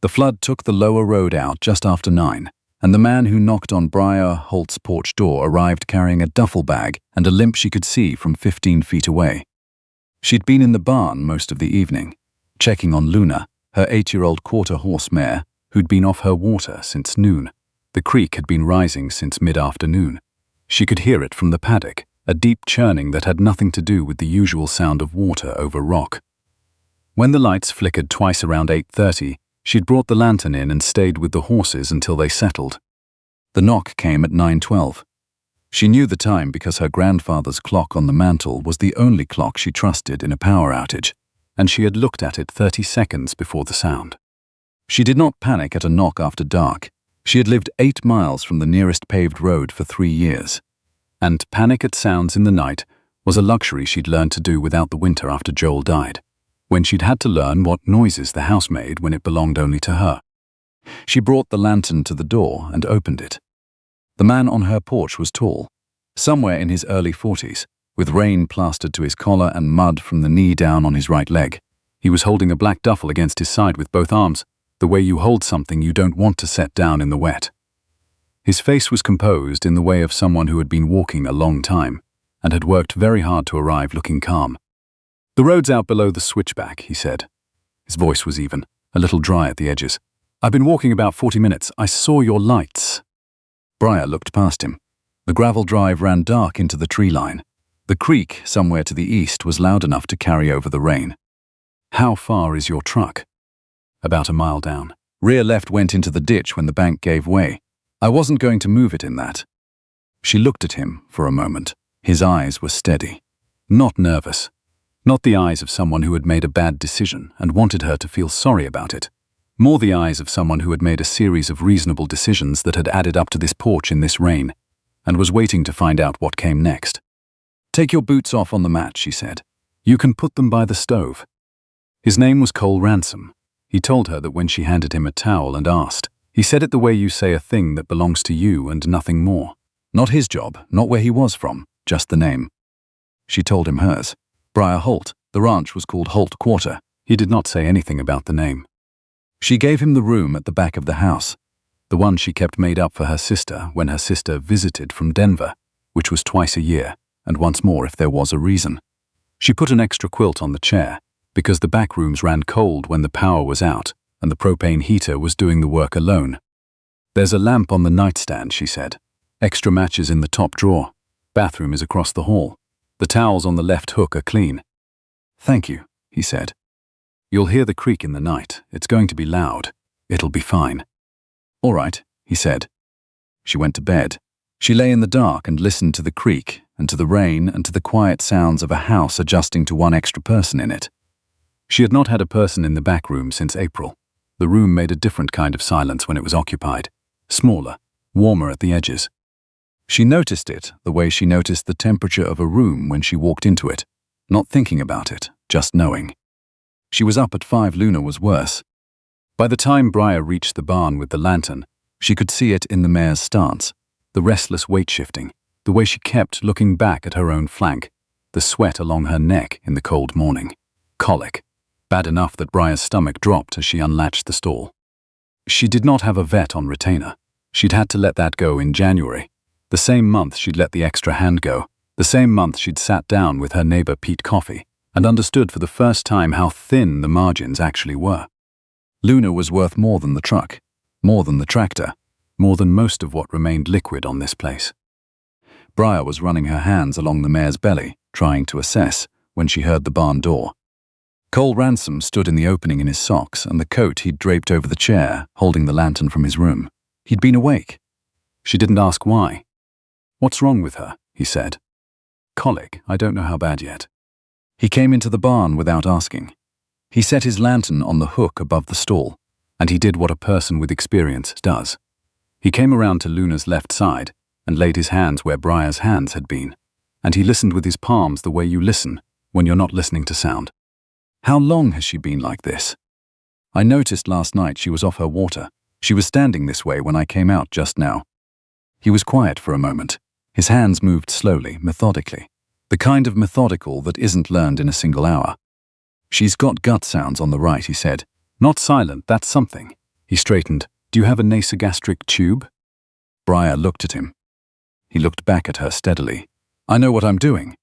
The flood took the lower road out just after 9, and the man who knocked on Briar Holt's porch door arrived carrying a duffel bag and a limp she could see from 15 feet away. She'd been in the barn most of the evening, checking on Luna, her 8-year-old quarter-horse mare, who'd been off her water since noon. The creek had been rising since mid-afternoon. She could hear it from the paddock, a deep churning that had nothing to do with the usual sound of water over rock. When the lights flickered twice around 8:30, she'd brought the lantern in and stayed with the horses until they settled. The knock came at 9:12. She knew the time because her grandfather's clock on the mantel was the only clock she trusted in a power outage, and she had looked at it 30 seconds before the sound. She did not panic at a knock after dark. She had lived 8 miles from the nearest paved road for 3 years, and panic at sounds in the night was a luxury she'd learned to do without the winter after Joel died, when she'd had to learn what noises the house made when it belonged only to her. She brought the lantern to the door and opened it. The man on her porch was tall, somewhere in his early 40s, with rain plastered to his collar and mud from the knee down on his right leg. He was holding a black duffel against his side with both arms, the way you hold something you don't want to set down in the wet. His face was composed in the way of someone who had been walking a long time and had worked very hard to arrive looking calm. "The road's out below the switchback," he said. His voice was even, a little dry at the edges. "I've been walking about 40 minutes. I saw your lights." Briar looked past him. The gravel drive ran dark into the tree line. The creek, somewhere to the east, was loud enough to carry over the rain. "How far is your truck?" "About a mile down. Rear left went into the ditch when the bank gave way. I wasn't going to move it in that." She looked at him for a moment. His eyes were steady, not nervous. Not the eyes of someone who had made a bad decision and wanted her to feel sorry about it. More the eyes of someone who had made a series of reasonable decisions that had added up to this porch in this rain, and was waiting to find out what came next. "Take your boots off on the mat," she said. "You can put them by the stove." His name was Cole Ransom. He told her that when she handed him a towel and asked. He said it the way you say a thing that belongs to you and nothing more. Not his job, not where he was from, just the name. She told him hers. Briar Holt. The ranch was called Holt Quarter. He did not say anything about the name. She gave him the room at the back of the house, the one she kept made up for her sister when her sister visited from Denver, which was twice a year, and once more if there was a reason. She put an extra quilt on the chair, because the back rooms ran cold when the power was out, and the propane heater was doing the work alone. "There's a lamp on the nightstand," she said. "Extra matches in the top drawer. Bathroom is across the hall. The towels on the left hook are clean." "Thank you," he said. "You'll hear the creek in the night. It's going to be loud. It'll be fine." "All right," he said. She went to bed. She lay in the dark and listened to the creek and to the rain and to the quiet sounds of a house adjusting to one extra person in it. She had not had a person in the back room since April. The room made a different kind of silence when it was occupied, smaller, warmer at the edges. She noticed it the way she noticed the temperature of a room when she walked into it, not thinking about it, just knowing. She was up at 5. Luna was worse. By the time Briar reached the barn with the lantern, she could see it in the mare's stance, the restless weight shifting, the way she kept looking back at her own flank, the sweat along her neck in the cold morning. Colic. Bad enough that Briar's stomach dropped as she unlatched the stall. She did not have a vet on retainer. She'd had to let that go in January, the same month she'd let the extra hand go, the same month she'd sat down with her neighbor Pete Coffey and understood for the first time how thin the margins actually were. Luna was worth more than the truck, more than the tractor, more than most of what remained liquid on this place. Briar was running her hands along the mare's belly, trying to assess, when she heard the barn door. Cole Ransom stood in the opening in his socks and the coat he'd draped over the chair, holding the lantern from his room. He'd been awake. She didn't ask why. "What's wrong with her?" he said. "Colic. I don't know how bad yet." He came into the barn without asking. He set his lantern on the hook above the stall, and he did what a person with experience does. He came around to Luna's left side and laid his hands where Briar's hands had been, and he listened with his palms the way you listen when you're not listening to sound. "How long has she been like this?" "I noticed last night she was off her water. She was standing this way when I came out just now." He was quiet for a moment. His hands moved slowly, methodically. The kind of methodical that isn't learned in a single hour. "She's got gut sounds on the right," he said. "Not silent, that's something. He straightened. Do you have a nasogastric tube? Briar looked at him. He looked back at her steadily. I know what I'm doing.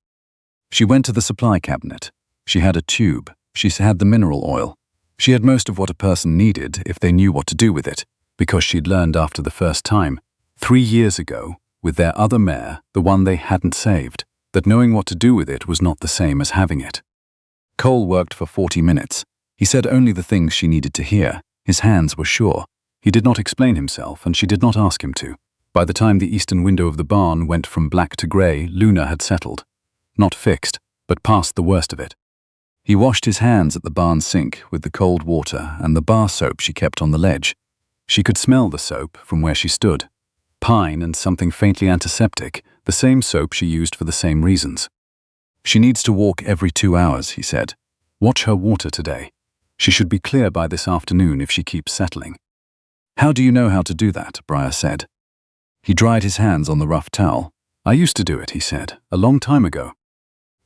She went to the supply cabinet. She had a tube. She had the mineral oil. She had most of what a person needed if they knew what to do with it, because she'd learned after the first time, 3 years ago, with their other mare, the one they hadn't saved, that knowing what to do with it was not the same as having it. Cole worked for 40 minutes. He said only the things she needed to hear. His hands were sure. He did not explain himself, and she did not ask him to. By the time the eastern window of the barn went from black to grey, Luna had settled. Not fixed, but past the worst of it. He washed his hands at the barn sink with the cold water and the bar soap she kept on the ledge. She could smell the soap from where she stood. Pine and something faintly antiseptic, the same soap she used for the same reasons. She needs to walk every 2 hours, he said. Watch her water today. She should be clear by this afternoon if she keeps settling. How do you know how to do that? Briar said. He dried his hands on the rough towel. I used to do it, he said, a long time ago.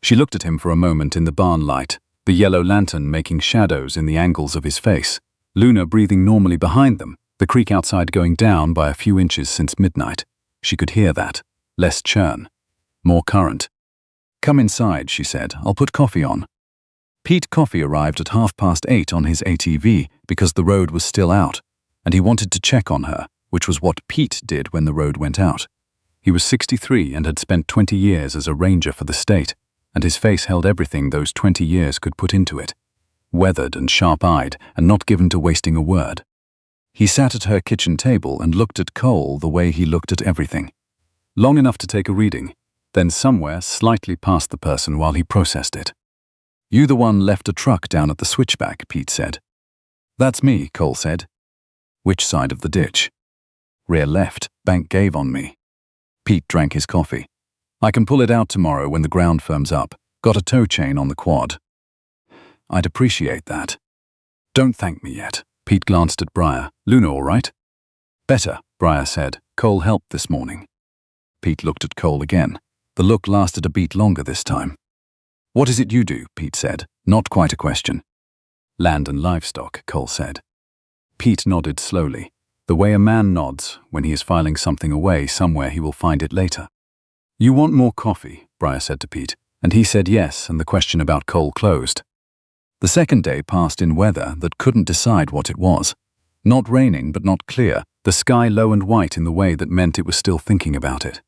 She looked at him for a moment in the barn light, the yellow lantern making shadows in the angles of his face, Luna breathing normally behind them, the creek outside going down by a few inches since midnight. She could hear that. Less churn. More current. Come inside, she said. I'll put coffee on. Pete Coffee arrived at 8:30 on his ATV because the road was still out, and he wanted to check on her, which was what Pete did when the road went out. He was 63 and had spent 20 years as a ranger for the state, and his face held everything those 20 years could put into it. Weathered and sharp-eyed and not given to wasting a word. He sat at her kitchen table and looked at Cole the way he looked at everything. Long enough to take a reading, then somewhere slightly past the person while he processed it. You the one left a truck down at the switchback, Pete said. That's me, Cole said. Which side of the ditch? Rear left, bank gave on me. Pete drank his coffee. I can pull it out tomorrow when the ground firms up. Got a tow chain on the quad. I'd appreciate that. Don't thank me yet. Pete glanced at Briar. Luna all right? Better, Briar said. Cole helped this morning. Pete looked at Cole again. The look lasted a beat longer this time. What is it you do? Pete said. Not quite a question. Land and livestock, Cole said. Pete nodded slowly, the way a man nods when he is filing something away somewhere he will find it later. You want more coffee? Briar said to Pete, and he said yes, and the question about Cole closed. The second day passed in weather that couldn't decide what it was. Not raining, but not clear, the sky low and white in the way that meant it was still thinking about it.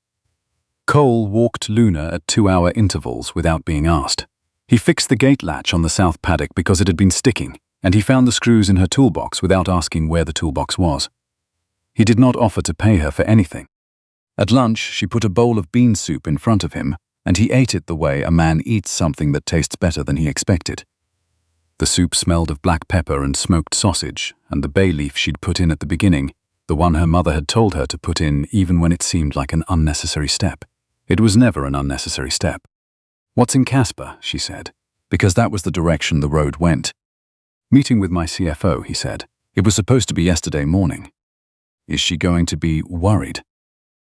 Cole walked Luna at 2-hour intervals without being asked. He fixed the gate latch on the south paddock because it had been sticking, and he found the screws in her toolbox without asking where the toolbox was. He did not offer to pay her for anything. At lunch, she put a bowl of bean soup in front of him, and he ate it the way a man eats something that tastes better than he expected. The soup smelled of black pepper and smoked sausage, and the bay leaf she'd put in at the beginning, the one her mother had told her to put in even when it seemed like an unnecessary step. It was never an unnecessary step. What's in Casper? She said, because that was the direction the road went. Meeting with my CFO, he said. It was supposed to be yesterday morning. Is she going to be worried?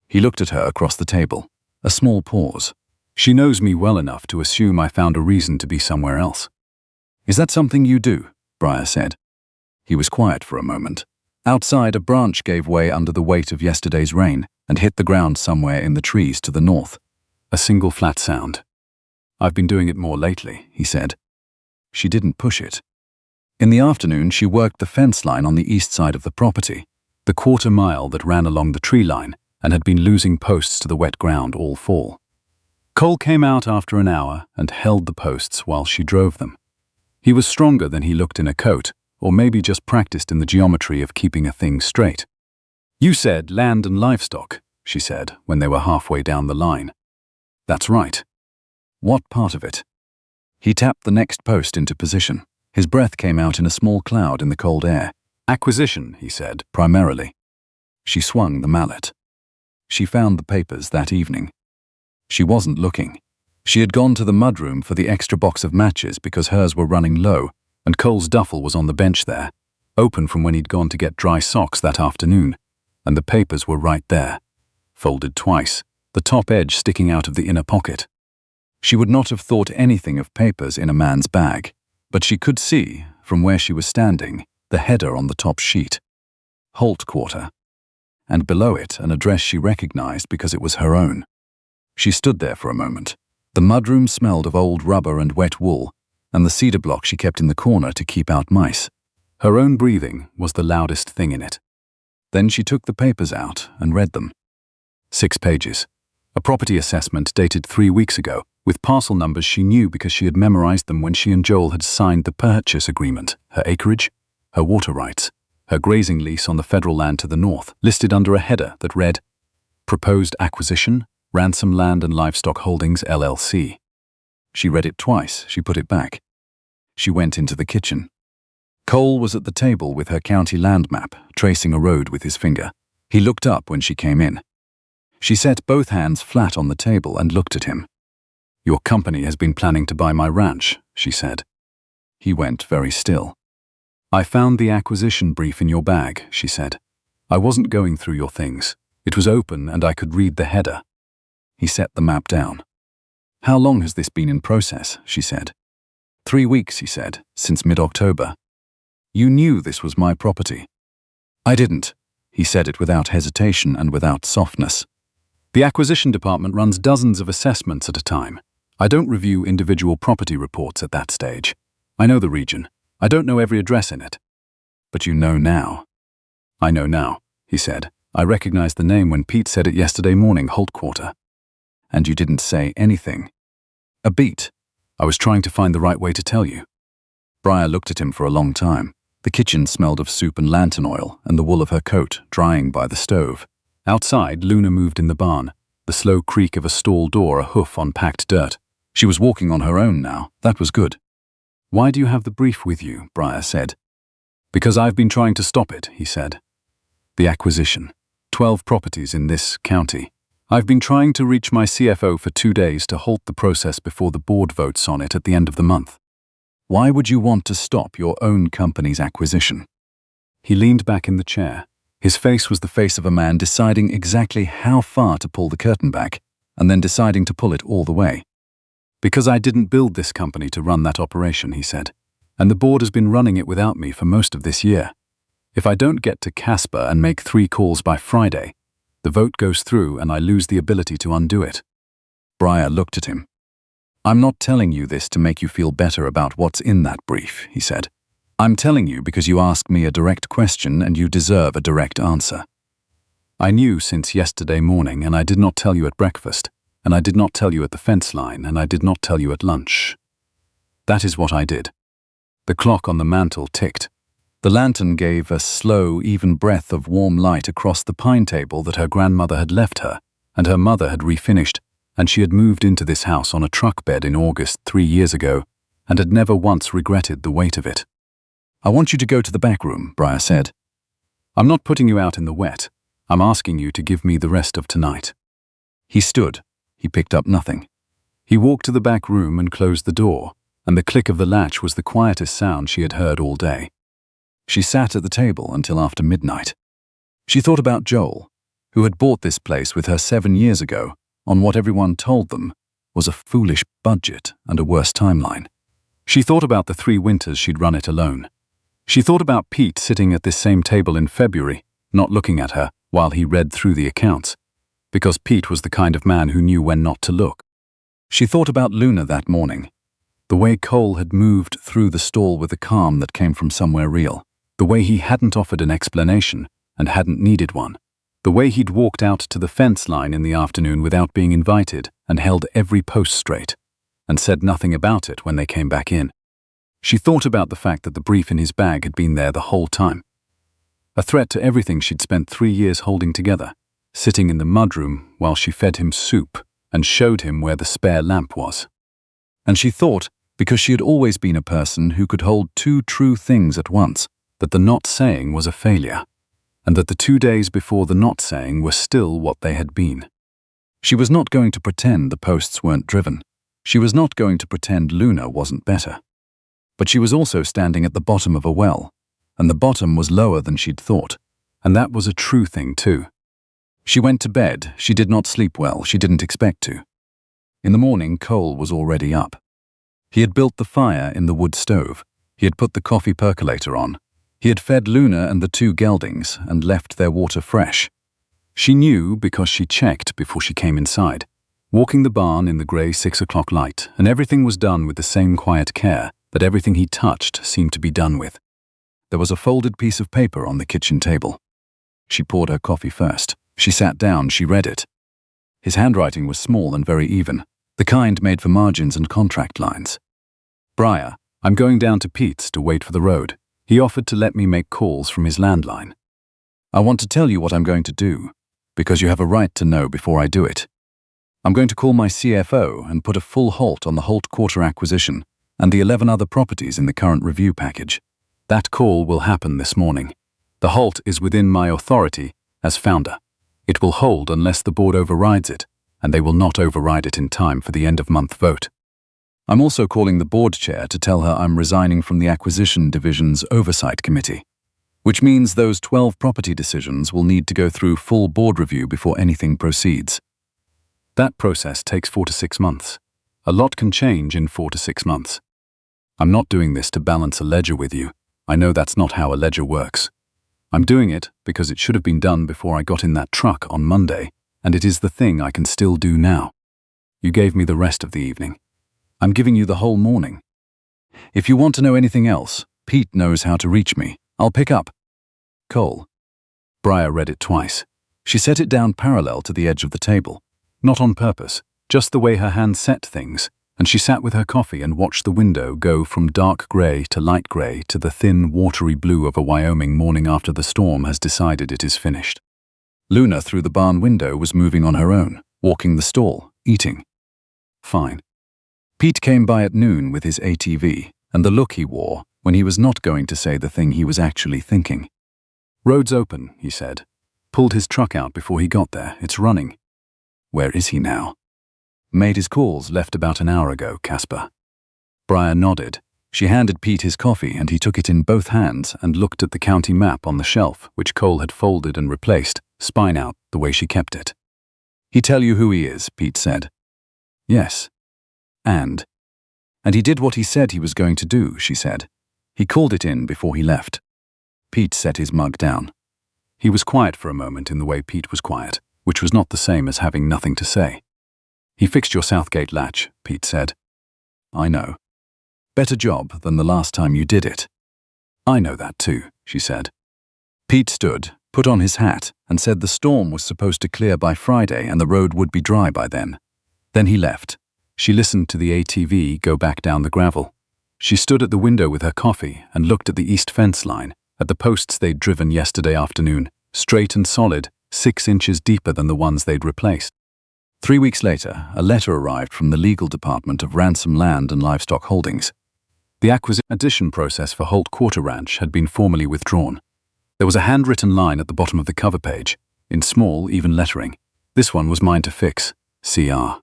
He looked at her across the table. A small pause. She knows me well enough to assume I found a reason to be somewhere else. Is that something you do? Briar said. He was quiet for a moment. Outside, a branch gave way under the weight of yesterday's rain and hit the ground somewhere in the trees to the north. A single flat sound. I've been doing it more lately, he said. She didn't push it. In the afternoon, she worked the fence line on the east side of the property, the quarter-mile that ran along the tree line and had been losing posts to the wet ground all fall. Cole came out after an hour and held the posts while she drove them. He was stronger than he looked in a coat, or maybe just practiced in the geometry of keeping a thing straight. You said land and livestock, she said when they were halfway down the line. That's right. What part of it? He tapped the next post into position. His breath came out in a small cloud in the cold air. Acquisition, he said, primarily. She swung the mallet. She found the papers that evening. She wasn't looking. She had gone to the mudroom for the extra box of matches because hers were running low, and Cole's duffel was on the bench there, open from when he'd gone to get dry socks that afternoon, and the papers were right there, folded twice, the top edge sticking out of the inner pocket. She would not have thought anything of papers in a man's bag, but she could see, from where she was standing, the header on the top sheet. Holt Quarter, and below it an address she recognized because it was her own. She stood there for a moment. The mudroom smelled of old rubber and wet wool, and the cedar block she kept in the corner to keep out mice. Her own breathing was the loudest thing in it. Then she took the papers out and read them. 6 pages. A property assessment dated 3 weeks ago, with parcel numbers she knew because she had memorized them when she and Joel had signed the purchase agreement, her acreage, her water rights, her grazing lease on the federal land to the north, listed under a header that read, Proposed Acquisition, Ransom Land and Livestock Holdings, LLC. She read it twice, she put it back. She went into the kitchen. Cole was at the table with her county land map, tracing a road with his finger. He looked up when she came in. She set both hands flat on the table and looked at him. Your company has been planning to buy my ranch, she said. He went very still. I found the acquisition brief in your bag, she said. I wasn't going through your things. It was open and I could read the header. He set the map down. How long has this been in process, she said. 3 weeks, he said, since mid-October. You knew this was my property. I didn't. He said it without hesitation and without softness. The acquisition department runs dozens of assessments at a time. I don't review individual property reports at that stage. I know the region. I don't know every address in it. But you know now. I know now, he said. I recognized the name when Pete said it yesterday morning, Holt Quarter. And you didn't say anything. A beat. I was trying to find the right way to tell you. Briar looked at him for a long time. The kitchen smelled of soup and lantern oil and the wool of her coat drying by the stove. Outside, Luna moved in the barn, the slow creak of a stall door, a hoof on packed dirt. She was walking on her own now. That was good. Why do you have the brief with you? Briar said. Because I've been trying to stop it, he said. The acquisition. 12 properties in this county. I've been trying to reach my CFO for 2 days to halt the process before the board votes on it at the end of the month. Why would you want to stop your own company's acquisition? He leaned back in the chair. His face was the face of a man deciding exactly how far to pull the curtain back, and then deciding to pull it all the way. Because I didn't build this company to run that operation, he said, and the board has been running it without me for most of this year. If I don't get to Casper and make 3 calls by Friday, the vote goes through and I lose the ability to undo it. Briar looked at him. I'm not telling you this to make you feel better about what's in that brief, he said. I'm telling you because you asked me a direct question and you deserve a direct answer. I knew since yesterday morning, and I did not tell you at breakfast, and I did not tell you at the fence line, and I did not tell you at lunch. That is what I did. The clock on the mantel ticked. The lantern gave a slow, even breath of warm light across the pine table that her grandmother had left her, and her mother had refinished, and she had moved into this house on a truck bed in August 3 years ago, and had never once regretted the weight of it. I want you to go to the back room, Briar said. I'm not putting you out in the wet. I'm asking you to give me the rest of tonight. He stood. He picked up nothing. He walked to the back room and closed the door, and the click of the latch was the quietest sound she had heard all day. She sat at the table until after midnight. She thought about Joel, who had bought this place with her 7 years ago on what everyone told them was a foolish budget and a worse timeline. She thought about the 3 winters she'd run it alone. She thought about Pete sitting at this same table in February, not looking at her while he read through the accounts, because Pete was the kind of man who knew when not to look. She thought about Luna that morning, the way Cole had moved through the stall with a calm that came from somewhere real, the way he hadn't offered an explanation and hadn't needed one, the way he'd walked out to the fence line in the afternoon without being invited and held every post straight, and said nothing about it when they came back in. She thought about the fact that the brief in his bag had been there the whole time. A threat to everything she'd spent 3 years holding together, sitting in the mudroom while she fed him soup and showed him where the spare lamp was. And she thought, because she had always been a person who could hold 2 true things at once, that the not saying was a failure, and that the 2 days before the not saying were still what they had been. She was not going to pretend the posts weren't driven. She was not going to pretend Luna wasn't better. But she was also standing at the bottom of a well, and the bottom was lower than she'd thought, and that was a true thing too. She went to bed. She did not sleep well. She didn't expect to. In the morning, Cole was already up. He had built the fire in the wood stove. He had put the coffee percolator on. He had fed Luna and the two geldings and left their water fresh. She knew because she checked before she came inside, walking the barn in the grey 6 o'clock light, and everything was done with the same quiet care that everything he touched seemed to be done with. There was a folded piece of paper on the kitchen table. She poured her coffee first. She sat down, she read it. His handwriting was small and very even, the kind made for margins and contract lines. Briar, I'm going down to Pete's to wait for the road. He offered to let me make calls from his landline. I want to tell you what I'm going to do, because you have a right to know before I do it. I'm going to call my CFO and put a full halt on the Holt Quarter acquisition and the 11 other properties in the current review package. That call will happen this morning. The halt is within my authority as founder. It will hold unless the board overrides it, and they will not override it in time for the end-of-month vote. I'm also calling the board chair to tell her I'm resigning from the acquisition division's oversight committee, which means those 12 property decisions will need to go through full board review before anything proceeds. That process takes 4 to 6 months. A lot can change in 4 to 6 months. I'm not doing this to balance a ledger with you. I know that's not how a ledger works. I'm doing it because it should have been done before I got in that truck on Monday, and it is the thing I can still do now. You gave me the rest of the evening. I'm giving you the whole morning. If you want to know anything else, Pete knows how to reach me. I'll pick up. Cole. Briar read it twice. She set it down parallel to the edge of the table. Not on purpose, just the way her hand set things, and she sat with her coffee and watched the window go from dark grey to light grey to the thin, watery blue of a Wyoming morning after the storm has decided it is finished. Luna through the barn window was moving on her own, walking the stall, eating. Fine. Pete came by at noon with his ATV, and the look he wore when he was not going to say the thing he was actually thinking. Road's open, he said. Pulled his truck out before he got there. It's running. Where is he now? Made his calls, left about an hour ago, Casper. Briar nodded. She handed Pete his coffee and he took it in both hands and looked at the county map on the shelf, which Cole had folded and replaced, spine out, the way she kept it. He tell you who he is, Pete said. Yes. And he did what he said he was going to do, she said. He called it in before he left. Pete set his mug down. He was quiet for a moment in the way Pete was quiet, which was not the same as having nothing to say. He fixed your Southgate latch, Pete said. I know. Better job than the last time you did it. I know that too, she said. Pete stood, put on his hat, and said the storm was supposed to clear by Friday and the road would be dry by then. Then he left. She listened to the ATV go back down the gravel. She stood at the window with her coffee and looked at the east fence line, at the posts they'd driven yesterday afternoon, straight and solid, 6 inches deeper than the ones they'd replaced. 3 weeks later, a letter arrived from the legal department of Ransom Land and Livestock Holdings. The acquisition process for Holt Quarter Ranch had been formally withdrawn. There was a handwritten line at the bottom of the cover page, in small, even lettering. This one was mine to fix, CR.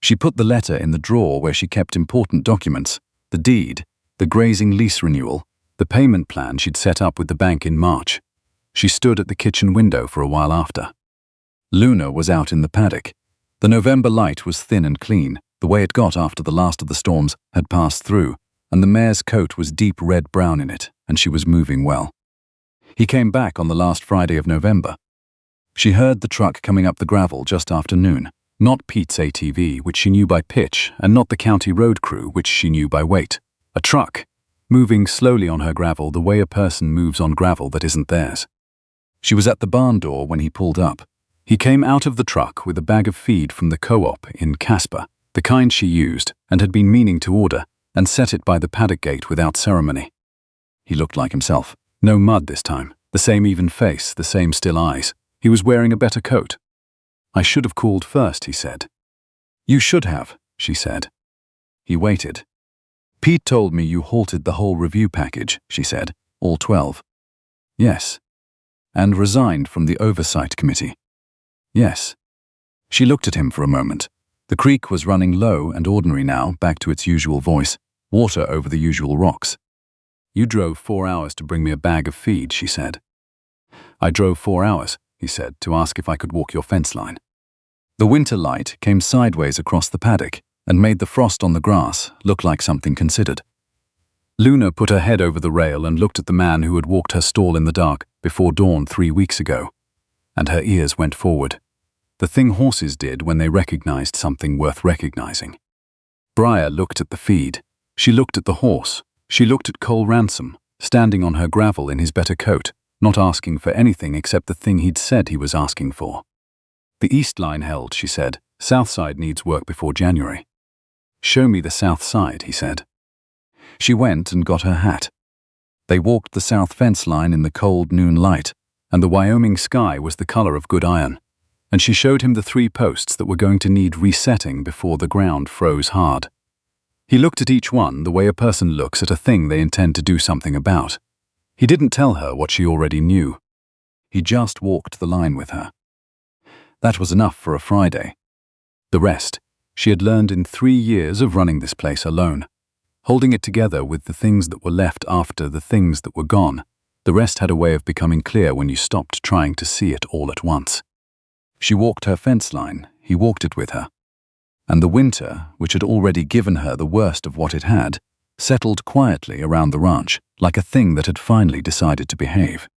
She put the letter in the drawer where she kept important documents, the deed, the grazing lease renewal, the payment plan she'd set up with the bank in March. She stood at the kitchen window for a while after. Luna was out in the paddock. The November light was thin and clean, the way it got after the last of the storms had passed through, and the mare's coat was deep red-brown in it, and she was moving well. He came back on the last Friday of November. She heard the truck coming up the gravel just after noon, not Pete's ATV, which she knew by pitch, and not the county road crew, which she knew by weight. A truck, moving slowly on her gravel the way a person moves on gravel that isn't theirs. She was at the barn door when he pulled up. He came out of the truck with a bag of feed from the co-op in Casper, the kind she used and had been meaning to order, and set it by the paddock gate without ceremony. He looked like himself. No mud this time, the same even face, the same still eyes. He was wearing a better coat. I should have called first, he said. You should have, she said. He waited. Pete told me you halted the whole review package, she said, all 12. Yes. And resigned from the oversight committee. Yes. She looked at him for a moment. The creek was running low and ordinary now, back to its usual voice, water over the usual rocks. You drove 4 hours to bring me a bag of feed, she said. I drove 4 hours, he said, to ask if I could walk your fence line. The winter light came sideways across the paddock and made the frost on the grass look like something considered. Luna put her head over the rail and looked at the man who had walked her stall in the dark before dawn 3 weeks ago, and her ears went forward. The thing horses did when they recognized something worth recognizing. Briar looked at the feed. She looked at the horse. She looked at Cole Ransom, standing on her gravel in his better coat, not asking for anything except the thing he'd said he was asking for. The east line held, she said. South side needs work before January. Show me the south side, he said. She went and got her hat. They walked the south fence line in the cold noon light, and the Wyoming sky was the color of good iron, and she showed him the 3 posts that were going to need resetting before the ground froze hard. He looked at each one the way a person looks at a thing they intend to do something about. He didn't tell her what she already knew. He just walked the line with her. That was enough for a Friday. The rest, she had learned in 3 years of running this place alone. Holding it together with the things that were left after the things that were gone, the rest had a way of becoming clear when you stopped trying to see it all at once. She walked her fence line, he walked it with her. And the winter, which had already given her the worst of what it had, settled quietly around the ranch, like a thing that had finally decided to behave.